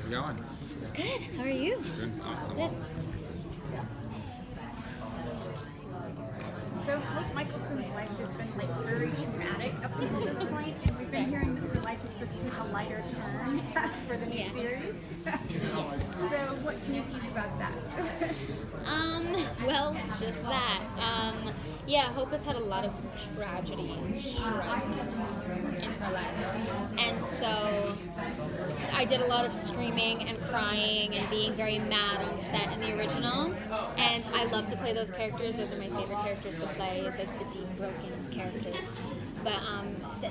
How's it going? It's good. How are you? Good. Awesome. Good. So Hope Mikaelson's life has been very dramatic up until this point, and we've been hearing that her life is supposed to take a lighter turn for the new series. So what can you tease about that? Well, just that. Hope has had a lot of tragedy and strife in her life. And so I did a lot of screaming and crying and being very mad on set in the originals. And I love to play those characters. Those are my favorite characters to play, is like the deep, broken characters. But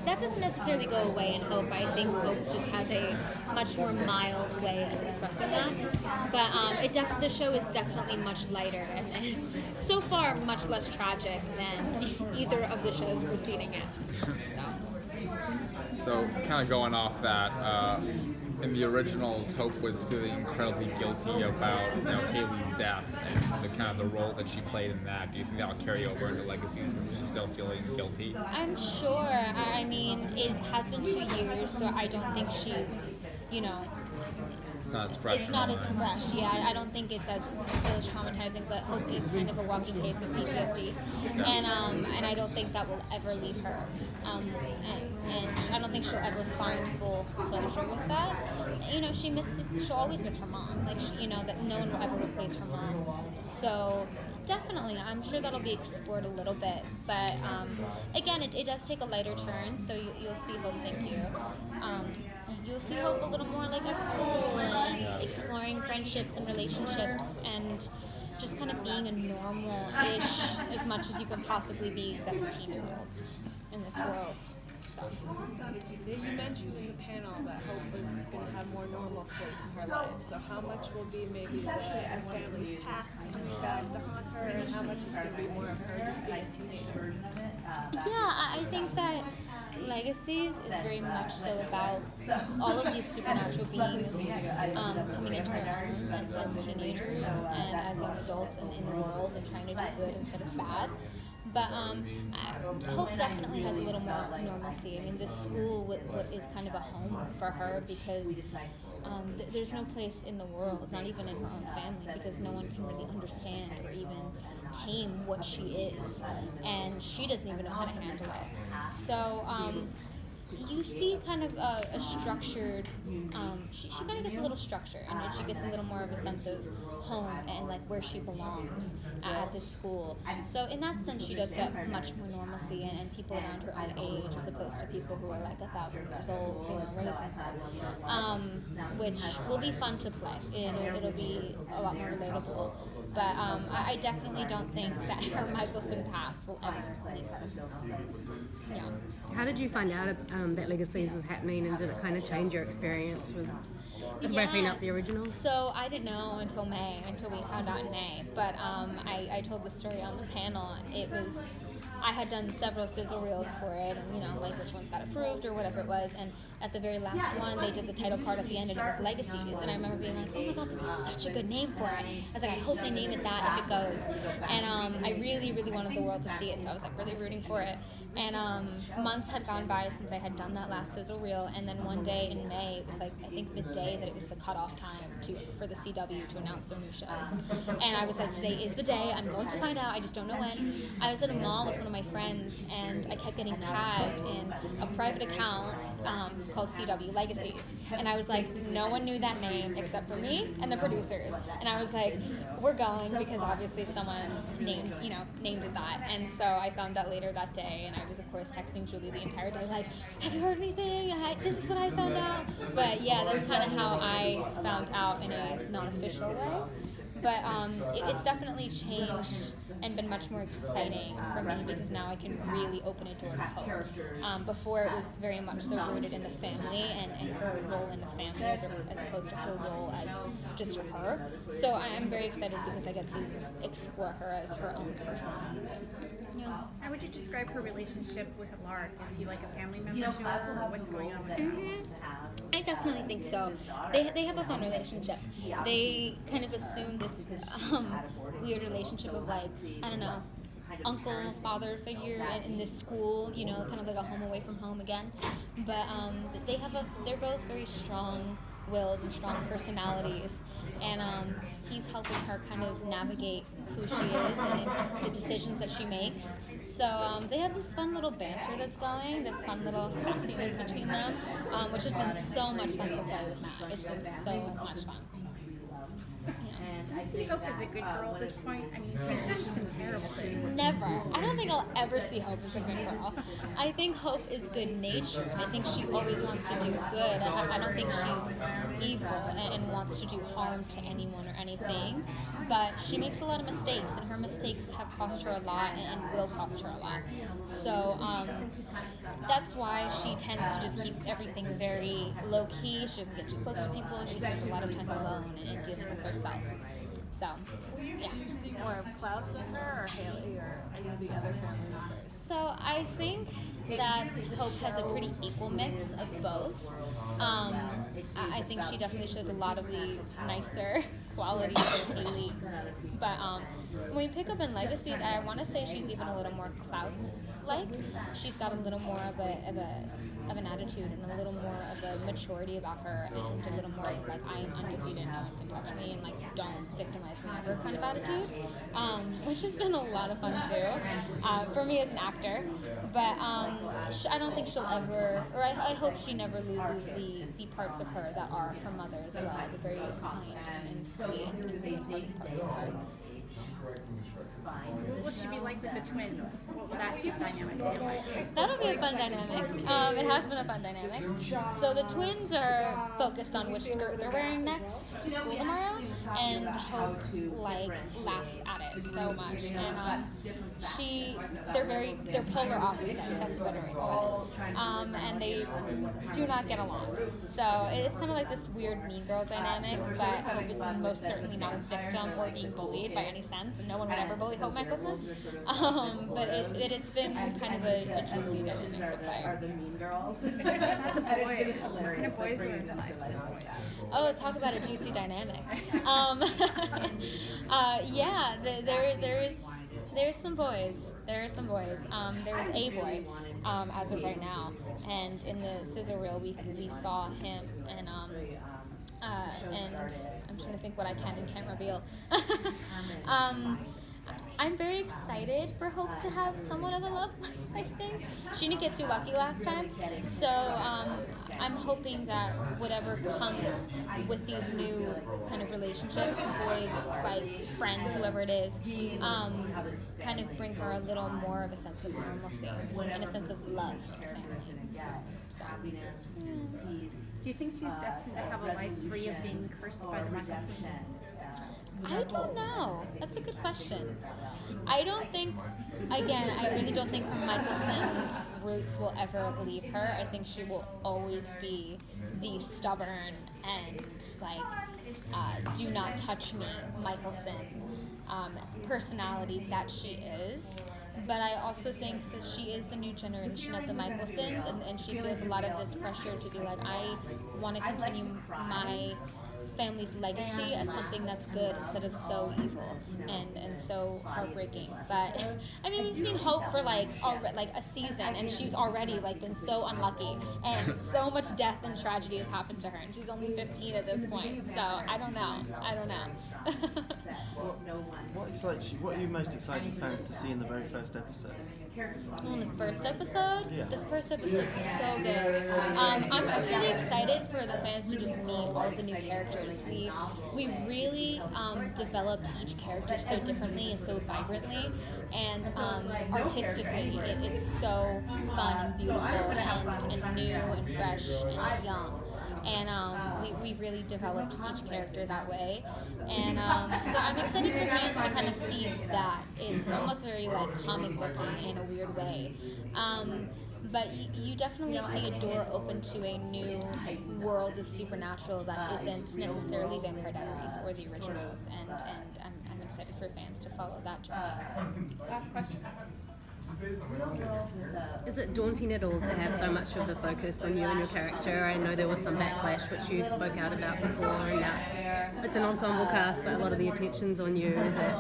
that doesn't necessarily go away in Hope. I think Hope just has a much more mild way of expressing that. But the show is definitely much lighter and so far much less tragic than either of the shows preceding it. So kind of going off that, in the originals, Hope was feeling incredibly guilty about Haley's death and the kind of the role that she played in that. Do you think that will carry over into Legacies? And she's still feeling guilty? I'm sure. I mean, it has been 2 years, so I don't think she's, It's not as fresh. It's not as fresh, yeah. I don't think it's still as traumatizing, but Hope is kind of a walking case of PTSD, and I don't think that will ever leave her. And I don't think she'll ever find full closure with that. She'll always miss her mom, that no one will ever replace her mom. So definitely, I'm sure that'll be explored a little bit, but again, it does take a lighter turn. So you'll see Hope. Thank you. You'll see Hope a little more like at school and exploring friendships and relationships and just kind of being a normal-ish as much as you can possibly be 17-year-olds in this world. So. You mentioned in the panel that Hope is going to have more normalcy in her life. So how much will be maybe the family's past coming back to haunt her, and how much is going to be more of her just being a teenager? Yeah, I think that Legacies is very much so about all of these supernatural beings coming into their own as teenagers and as young adults in the world and trying to do good instead of bad. But Hope definitely has a little more normalcy. I mean, this school is kind of a home for her because there's no place in the world, not even in her own family, because no one can really understand or even tame what she is, and she doesn't even know how to handle it. So you see kind of a structured, she kind of gets a little structure, and she gets a little more of a sense of home and like where she belongs at this school. So in that sense, she does get much more normalcy and people around her own age, as opposed to people who are like 1,000 years old, raising her, which will be fun to play. It'll be a lot more relatable. But I definitely don't think that her Mikaelson past will ever leave her. Yeah. How did you find out that Legacies was happening, and did it kind of change your experience with wrapping up the original? So I didn't know until we found out in May. But I told the story on the panel. I had done several sizzle reels for it, and like which ones got approved or whatever it was. And at the very last one, they did the title card at the end, and it was Legacies. And I remember being like, oh my god, that was such a good name for it. I was like, I hope they name it that if it goes. And I really, really wanted the world to see it, so I was like really rooting for it. And months had gone by since I had done that last sizzle reel, and then one day in May, it was like I think the day that it was the cutoff time for the CW to announce their new shows. And I was like, today is the day. I'm going to find out. I just don't know when. I was at a mall with one of my friends, and I kept getting tagged in a private account called CW Legacies, and I was like, no one knew that name except for me and the producers. And I was like, we're going, because obviously someone named it that. And so I found out later that day, and I was of course texting Julie the entire day like, have you heard anything? This is what I found out. But yeah, that's kind of how I found out in a non-official way. But it's definitely changed and been much more exciting for me, because now I can really open a door to Hope. Before it was very much so rooted in the family and her role in the family as opposed to her role as just her. So I'm very excited because I get to explore her as her own person. Yeah. How would you describe her relationship with Lark? Is he like a family member to her, or what's going on with him? I definitely think so. They have a fun relationship. They kind of assume this weird relationship of like, I don't know, uncle, father figure in this school, kind of like a home away from home again. But they're both very strong strong-willed and strong personalities, and he's helping her kind of navigate who she is and the decisions that she makes. So they have this fun little banter that's going, this fun little sassiness between them, which has been so much fun to play with Matt. It's been so much fun. Do you see Hope as a good girl at this point? I mean, she's done some terrible things. Never. I don't think I'll ever see Hope as a good girl. I think Hope is good-natured. I think she always wants to do good. I don't think she's evil and wants to do harm to anyone or anything. But she makes a lot of mistakes, and her mistakes have cost her a lot and will cost her a lot. So that's why she tends to just keep everything very low-key. She doesn't get too close to people. She spends a lot of time alone and dealing with herself. So, yeah. Do you see more of Klaus in her or Haley or any of the other family members? So I think that Hope has a pretty equal mix of both. I think she definitely shows a lot of the nicer qualities of Haley. But when we pick up in Legacies, I want to say she's even a little more Klaus-like. She's got a little more of an attitude and a little more of a maturity about her, and a little more of like, I am undefeated, no one can touch me, and like, don't victimize me ever kind of attitude, which has been a lot of fun too, for me as an actor. But I don't think she'll ever, or I hope she never loses the parts of her that are her mother as well, the very kind and sweet and important parts of her. What will she be like with the twins? What will that dynamic be like? That'll be a fun dynamic. It has been a fun dynamic. So the twins are focused on which skirt they're wearing next to school tomorrow, and Hope laughs at it so much. And they're polar opposites. That's what I call it. And they do not get along. So it's kind of like this weird mean girl dynamic, but Hope is most certainly not a victim or being bullied by any sense. No one would ever bully Hope Mikaelson. But it's been kind of a juicy dynamic to play. What kind of boys are in life at this point? Oh, talk about a juicy dynamic. Yeah, there's some boys. There are some boys. There's a boy, as of right now, and in the sizzle reel we saw him, and I'm trying to think what I can and can't reveal. I'm very excited for Hope to have somewhat of a love life, I think. She didn't get too lucky last time, so I'm hoping that whatever comes with these new kind of relationships, boy, like friends, whoever it is, kind of bring her a little more of a sense of normalcy and a sense of love in the family. So. Do you think she's destined to have a life free of being cursed by the Mikaelsons? I don't know. That's a good question. I really don't think her Mikaelson roots will ever leave her. I think she will always be the stubborn and do not touch me Mikaelson personality that she is. But I also think that she is the new generation of the Mikaelsons, and she feels a lot of this pressure to be like, I want to continue my family's legacy as something that's good instead of so evil and so heartbreaking. But I mean, we've seen Hope for like a season, and she's already been so unlucky, and so much death and tragedy has happened to her, and she's only 15 at this point. So I don't know. What are you most excited fans to see in the very first episode? On the first episode? Yeah. The first episode's so good. I'm really excited for the fans to just meet all of the new characters. We really developed each character so differently and so vibrantly, and artistically it's so fun and beautiful and new and fresh and young. And we really developed each character that way. And so I'm excited for fans to kind of see that. It's almost very comic booky in a weird way. But you definitely see a door open to a new world of supernatural that isn't necessarily Vampire Diaries or the originals. And I'm excited for fans to follow that journey. Last question. Is it daunting at all to have so much of the focus on you and your character? I know there was some backlash, which you spoke out about before, and now it's an ensemble cast, but a lot of the attention's on you. Is it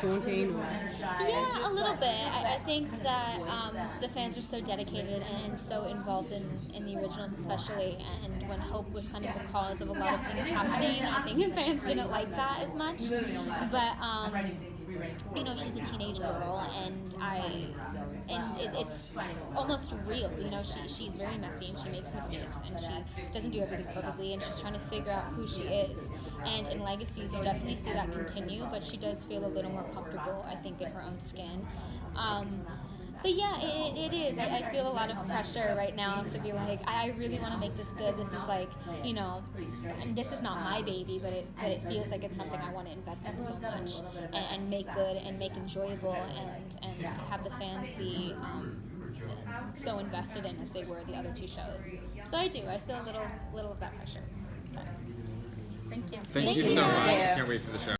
daunting? Or? Yeah, a little bit. I think that the fans are so dedicated and so involved in the originals especially, and when Hope was kind of the cause of a lot of things happening, I think fans didn't like that as much. But you know, she's a teenage girl, and it's almost real. You know, she's very messy and she makes mistakes and she doesn't do everything perfectly, and she's trying to figure out who she is. And in Legacies, you definitely see that continue, but she does feel a little more comfortable, I think, in her own skin. But yeah, it is. I feel a lot of pressure right now to be like, I really want to make this good. This is like, you know, and this is not my baby, but it feels like it's something I want to invest in so much and make good and make enjoyable and have the fans be so invested in as they were the other two shows. So I do. I feel a little of that pressure. But Thank you. Thank you so much. Can't wait for the show.